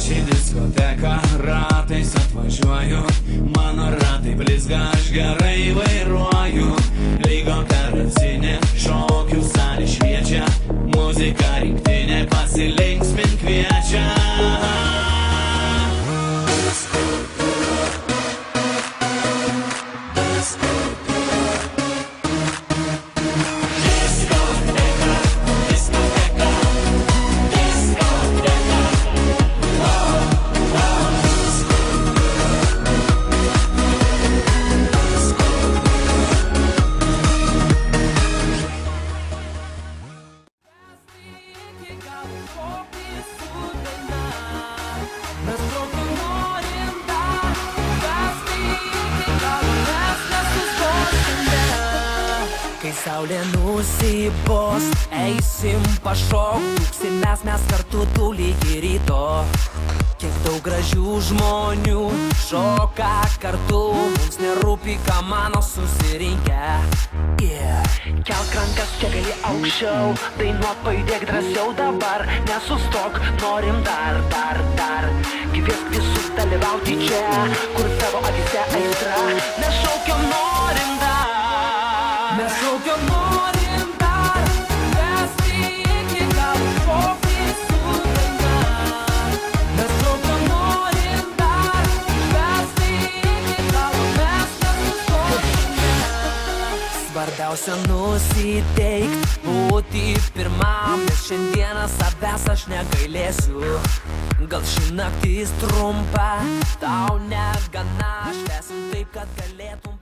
Aš į diskoteką ratais atvažiuoju, mano ratai blizga, aš gerai vairuoju. Lyg operacinė, šokių salė šviečia, muzika rinktinė pasilinksmint kviečia. Kai saulė nusibos, eisim pašokti, mes kartu tu lygi ryto. Kiek daug gražių žmonių šoka kartu, mums nerūpi, ką mano susirinkę. Kelk rankas, čia gali aukščiau, dainuok, pajudėk drąsiau dabar, nesustok, norim dar. Kviesk visus dalyvauti čia, kur tavo akyse aistra, mes šaukiam norim dar. Mes šaukiam norim dar, vesti iki galo, šokti su daina. Mes šaukiam norim dar, vesti iki galo, mes nesustosime. Svarbiausia nusiteikt, būti pirmam, nes šiandieną savęs aš negailėsiu. Gal ši naktis trumpa, tau negana, švęsim taip, kad galėtum